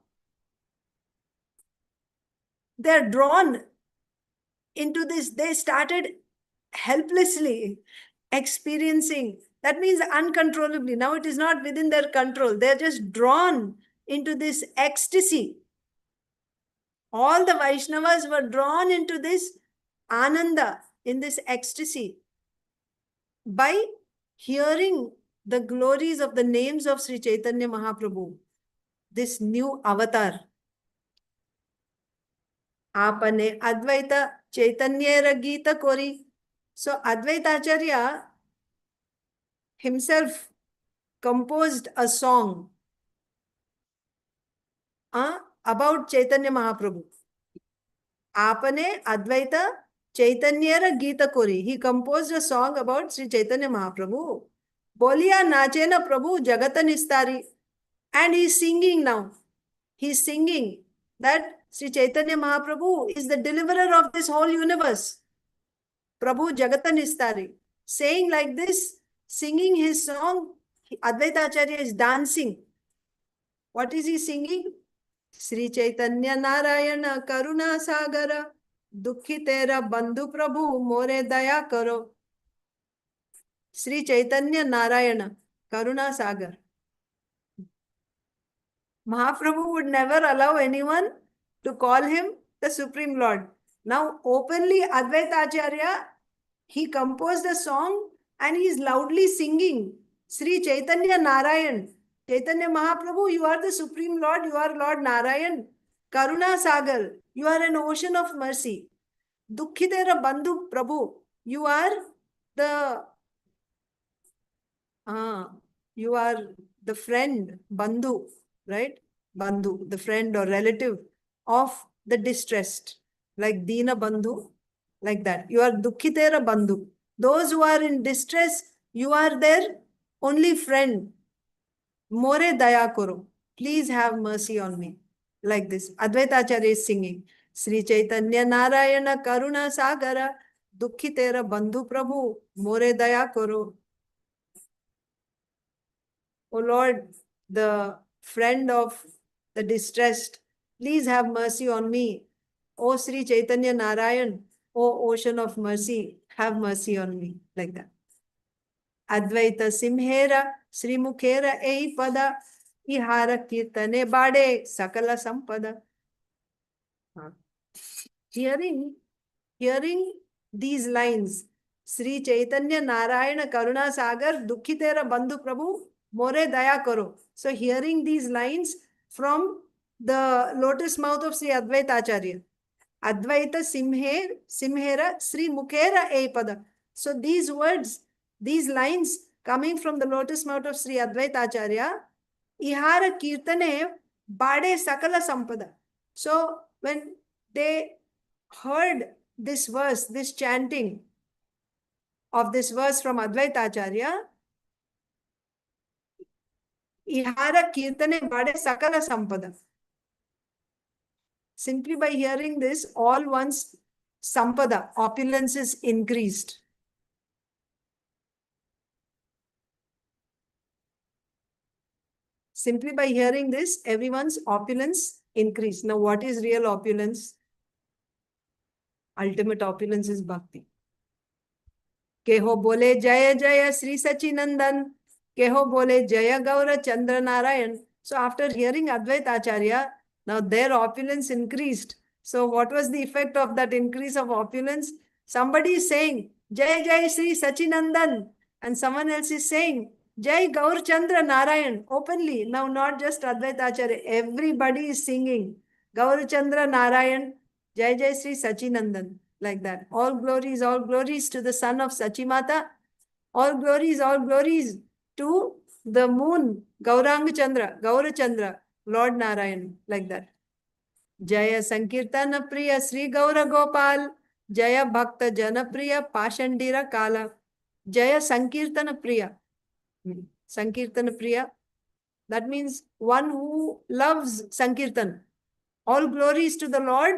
They're drawn into this. They started helplessly experiencing. That means uncontrollably. Now it is not within their control. They're just drawn into this ecstasy. All the Vaishnavas were drawn into this Ananda, in this ecstasy, by hearing the glories of the names of Sri Chaitanya Mahaprabhu, this new avatar. Apane Advaita Chaitanyera Gita Kori. So Advaita Acharya himself composed a song about Chaitanya Mahaprabhu. Apane Advaita Chaitanyera Gita Kori. He composed a song about Sri Chaitanya Mahaprabhu. Boliya Nachena Prabhu Jagata Nistari. And he's singing now. He's singing that Sri Chaitanya Mahaprabhu is the deliverer of this whole universe. Prabhu Jagata Nistari. Saying like this, singing his song, Advaita Acharya is dancing. What is he singing? Sri Chaitanya Narayana Karuna Sagara Dukhitera Bandhu Prabhu More Daya Karo. Sri Chaitanya Narayana Karuna Sagar. Mahaprabhu would never allow anyone to call him the Supreme Lord. Now openly Advaita Acharya, he composed a song and he is loudly singing Sri Chaitanya Narayan. Chaitanya Mahaprabhu, you are the Supreme Lord, you are Lord Narayan. Karuna Sagar, you are an ocean of mercy. Dukkhitera Bandhu Prabhu, you are the friend, Bandhu, right? Bandhu, the friend or relative of the distressed, like Dina Bandhu, like that. You are Dukkhitera Bandhu. Those who are in distress, you are their only friend. More daya karo. Please have mercy on me. Like this. Advaita Acharya is singing. Sri Chaitanya Narayana Karuna Sagara Dukhi Tera Bandhu Prabhu More daya karo. O Lord, the friend of the distressed, please have mercy on me. O Sri Chaitanya Narayan, O ocean of mercy, have mercy on me. Like that. Advaita Simhera, Sri Mukhera Ei Pada, Ihara Kirtane Bade, Sakala Sampada. Hearing these lines, Sri Chaitanya Narayana Karuna Sagar, Dukhi Tera Bandhu Prabhu, More Daya Karo. So hearing these lines from the lotus mouth of Sri Advaita Acharya. Advaita Simhera Sri Mukhera Eipada. So these words, these lines coming from the lotus mouth of Sri Advaita Acharya, Ihara Kirtane Bade Sakala Sampada. So when they heard this verse, this chanting of this verse from Advaita Acharya, Ihara Kirtane Bade Sakala Sampada. Simply by hearing this, all one's sampada, opulence is increased. Simply by hearing this, everyone's opulence increased. Now, what is real opulence? Ultimate opulence is bhakti. Keho bole Jaya Jaya Sri Sachinandan. Keho bole Jaya Gaura Chandra Narayan. So after hearing Advaita Acharya, now their opulence increased. So what was the effect of that increase of opulence? Somebody is saying, Jai Jai Sri Sachinandan. And someone else is saying, Jai Gaur Chandra Narayan. Openly. Now not just Advaita Acharya. Everybody is singing. Gaur Chandra Narayan. Jai Jai Sri Sachinandan. Like that. All glories to the son of Sachimata. All glories to the moon, Gauranga Chandra, Lord Narayan, like that. Jaya Sankirtana Priya Sri Gaura Gopal, Jaya Bhakta Janapriya Pashandira Kala, Jaya Sankirtana Priya. Sankirtana Priya, that means one who loves Sankirtan. All glories to the Lord,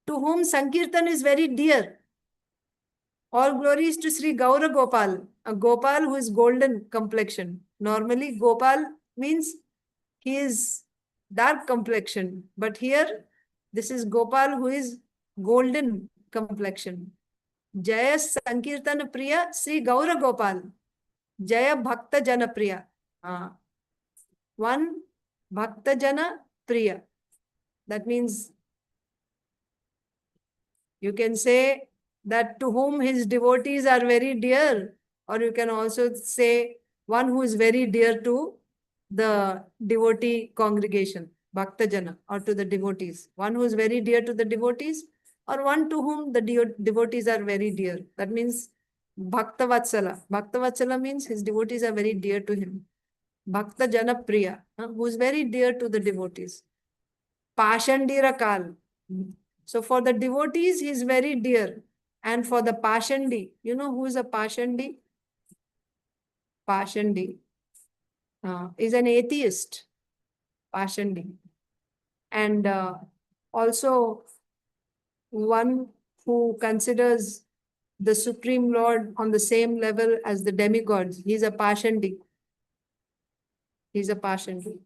to whom Sankirtan is very dear. All glories to Sri Gaura Gopal, a Gopal who is golden complexion. Normally, Gopal means he is dark complexion, but here, this is Gopal who is golden complexion. Jaya Sankirtana Priya Sri Gaura Gopal, Jaya Bhakta Jana Priya. One Bhakta Jana Priya. That means you can say that to whom his devotees are very dear, or you can also say one who is very dear to the devotee congregation, Bhakta Jana, or to the devotees. One who is very dear to the devotees, or one to whom the devotees are very dear. That means Bhakta Vatsala. Bhakta Vatsala means his devotees are very dear to him. Bhakta Jana Priya, who is very dear to the devotees. Pashandira Kal. So for the devotees, he is very dear. And for the Pashandi, you know who is a Pashandi? Pashandi is an atheist. Pashandi. And also one who considers the Supreme Lord on the same level as the demigods. He is a Pashandi. He is a Pashandi.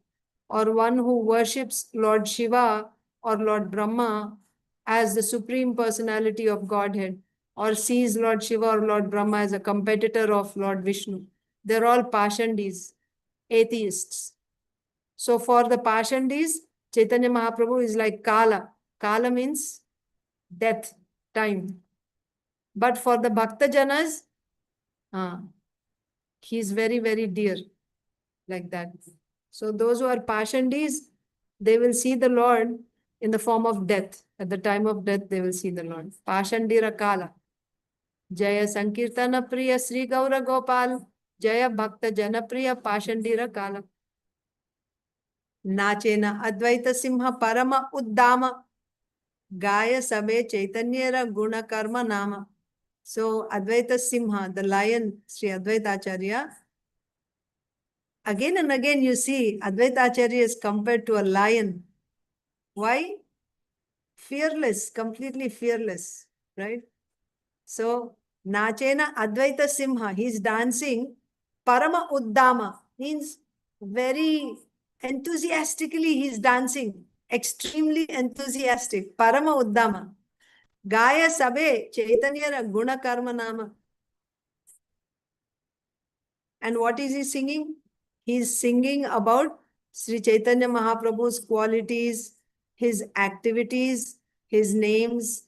Or one who worships Lord Shiva or Lord Brahma as the Supreme Personality of Godhead, or sees Lord Shiva or Lord Brahma as a competitor of Lord Vishnu. They're all Pashandis, atheists. So for the Pashandis, Chaitanya Mahaprabhu is like Kala. Kala means death, time. But for the Bhakta Janas, he is very, very dear, like that. So those who are Pashandis, they will see the Lord in the form of death. At the time of death, they will see the Lord. Pashandira Kala. Jaya Sankirtana Priya Sri Gaura Gopal. Jaya Bhakta Janapriya Pashandira Kala. Nachena Advaita Simha Parama Uddama. Gaya Sabe Chaitanyera Guna Karma Nama. So Advaita Simha, the lion, Sri Advaita Acharya, again and again you see Advaita Acharya is compared to a lion. Why? Fearless, completely fearless, right? So Nachena Advaita Simha, he's dancing Parama Uddama, means very enthusiastically he's dancing, extremely enthusiastic, Parama Uddama. Gaya Sabe Chaitanya Guna Karma Nama. And what is he singing? He's singing about Sri Chaitanya Mahaprabhu's qualities, his activities, his names,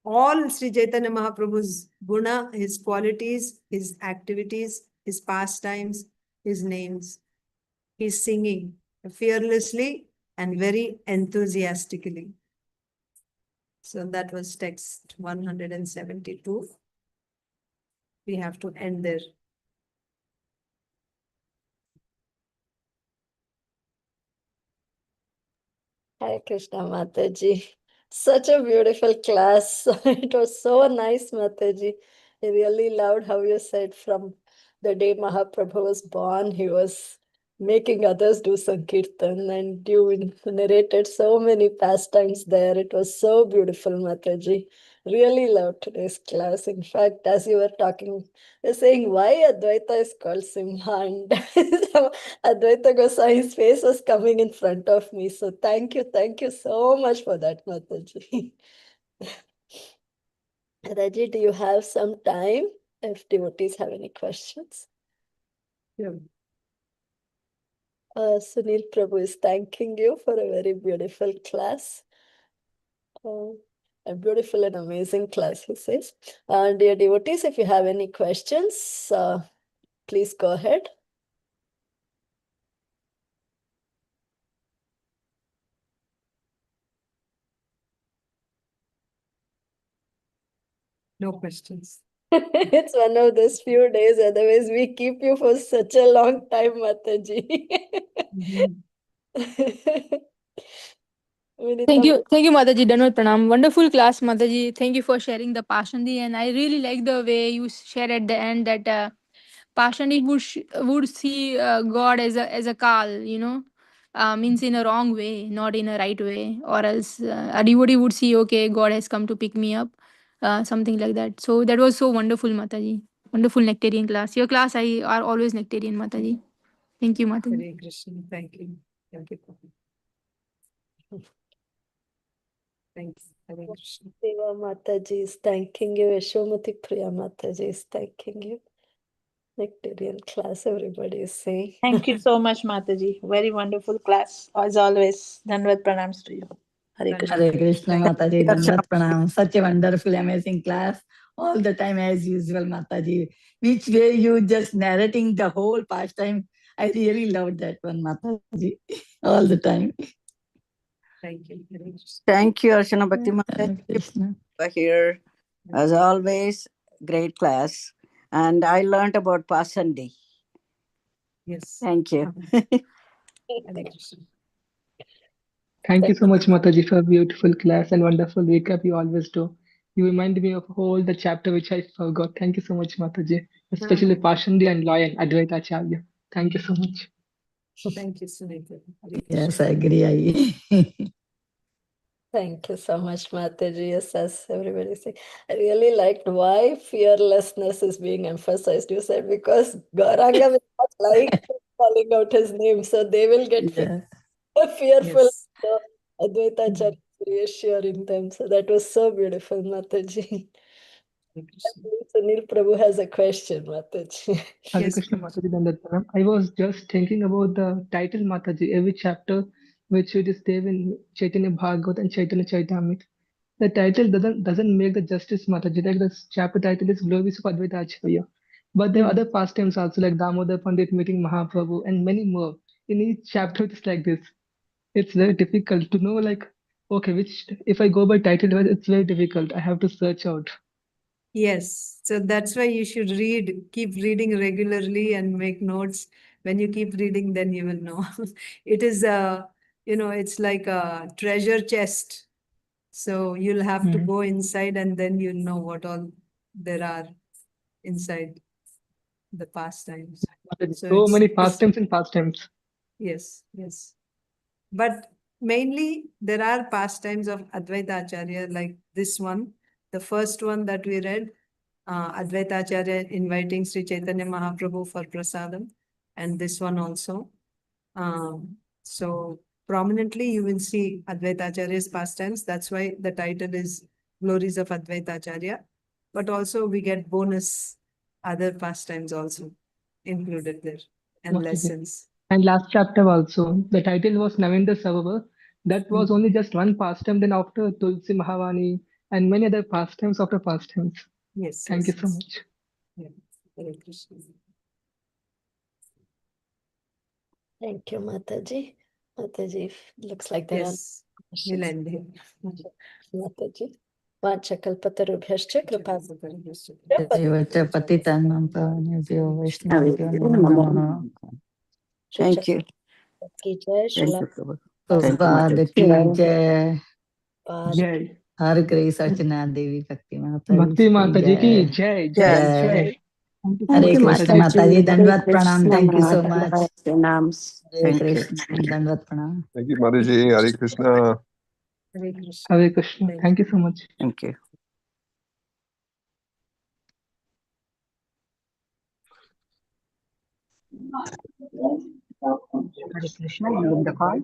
all Sri Chaitanya Mahaprabhu's guna, his qualities, his activities, his pastimes, his names. He's singing fearlessly and very enthusiastically. So that was text 172. We have to end there. Hare Krishna Mataji. Such a beautiful class. It was so nice, Mataji. I really loved how you said from the day Mahaprabhu was born, he was making others do Sankirtan, and you narrated so many pastimes there. It was so beautiful, Mataji. Really loved today's class. In fact, as you were talking, you're saying why Advaita is called Simha, and Advaita Gosai's face was coming in front of me. So thank you so much for that, Mataji. Raji, do you have some time if devotees have any questions? Yeah. Sunil Prabhu is thanking you for a very beautiful class. A beautiful and amazing class, he says. Dear devotees, if you have any questions, please go ahead. No questions. It's one of those few days, otherwise we keep you for such a long time, Mataji. Thank Vinita, you, Mataji. Danvat Pranam. Wonderful class, Mataji. Thank you for sharing the Pashandi, and I really like the way you shared at the end that Pashandi would see God as a Kal, means in a wrong way, not in a right way, or else a devotee would see, okay, God has come to pick me up, something like that. So that was so wonderful, Mataji. Wonderful nectarian class. Your class are always nectarian, Mataji. Thank you, Mataji. Hare Krishna. Thank you. Thank you. Thanks. Hare Krishna. Deva Mataji is thanking you. Yashomati Priya Mataji is thanking you. Nectarian class, everybody is saying. Thank you so much, Mataji. Very wonderful class, as always. Danvat pranams to you. Hare Krishna. Hare Krishna Thank Mataji, Darshan. Dandavat Pranam. Such a wonderful, amazing class. All the time as usual, Mataji. Which way you just narrating the whole pastime. I really loved that one, Mataji. All the time. Thank you. Hare Krishna. Thank you, Archana Bhakti Hare Mataji, Krishna. for here. As always, great class. And I learned about Pasandi. Yes. Thank you. Hare Krishna. Thank you so much, Mataji, for a beautiful class and wonderful recap you always do. You remind me of all the chapter which I forgot. Thank you so much, Mataji, especially Pashandi and Lion, Advaita Acharya. Thank you so much. Thank you, Sunita. Hare Yes, Krishna. I agree. Thank you so much, Mataji. Yes, as everybody is saying. I really liked why fearlessness is being emphasized. You said because Gauranga will not like calling out his name, so they will get Yeah. fearful. Yes. So Advaita Acharya is reassuring them. So that was so beautiful, Mataji. Hare Krishna. Sunil Prabhu has a question, Mataji. Hare Yes. Krishna Mataji Dandatpanam. I was just thinking about the title Mataji, every chapter which it is there in Chaitanya Bhagavat and Chaitanya Charitamrita. The title doesn't make the justice, Mataji. Like the chapter title is Glories of Advaita Acharya. But there are other pastimes also, like Damodar Pandit meeting Mahaprabhu and many more. In each chapter, it's like this. It's very difficult to know, like, okay, which if I go by title, it's very difficult. I have to search out. Yes. So that's why you should keep reading regularly and make notes. When you keep reading, then you will know. It is it's like a treasure chest. So you'll have to go inside and then you'll know what all there are inside the pastimes. Mataji, So so it's many this- pastimes and pastimes. Yes, yes. But mainly there are pastimes of Advaita Acharya, like this one, the first one that we read, Advaita Acharya inviting Sri Chaitanya Mahaprabhu for prasadam, and this one also. So prominently you will see Advaita Acharya's pastimes. That's why the title is Glories of Advaita Acharya. But also we get bonus other pastimes also included there and Mataji. lessons. And last chapter also, the title was Navinda Savava. That was Mhm. only just one pastime. Then after Tulsi Mahavani and many other pastimes after pastimes. Yes. Thank yes, you so yes. much. Yeah. Hare Krishna. Thank you, Mataji. Mataji, looks like there Yes, are we'll questions. end here. Mataji. Vanchakalpatarubhyascha kripa देवच पतितानां पावनेभ्यो वैष्णवेभ्यो नमो नमः Thank you. की जय Thank Srila you, Prabhu. Thank you, Prabhupada Mataji. की जय पाद Jai. हर ग्रेस अर्चना देवी भक्ति माता Bhakti Mataji ki jai, jai, जय jai. Thank you so Hare much, Krishna Mataji. माता जी धन्यवाद प्रणाम thank you so much Pranams. Hare Thank you. Krishna धन्यवाद प्रणाम Thank you, Mataji. Hare Krishna. Hare Krishna. Hare Krishna. Thank you so much. Thank you. Hare Krishna, ending the call.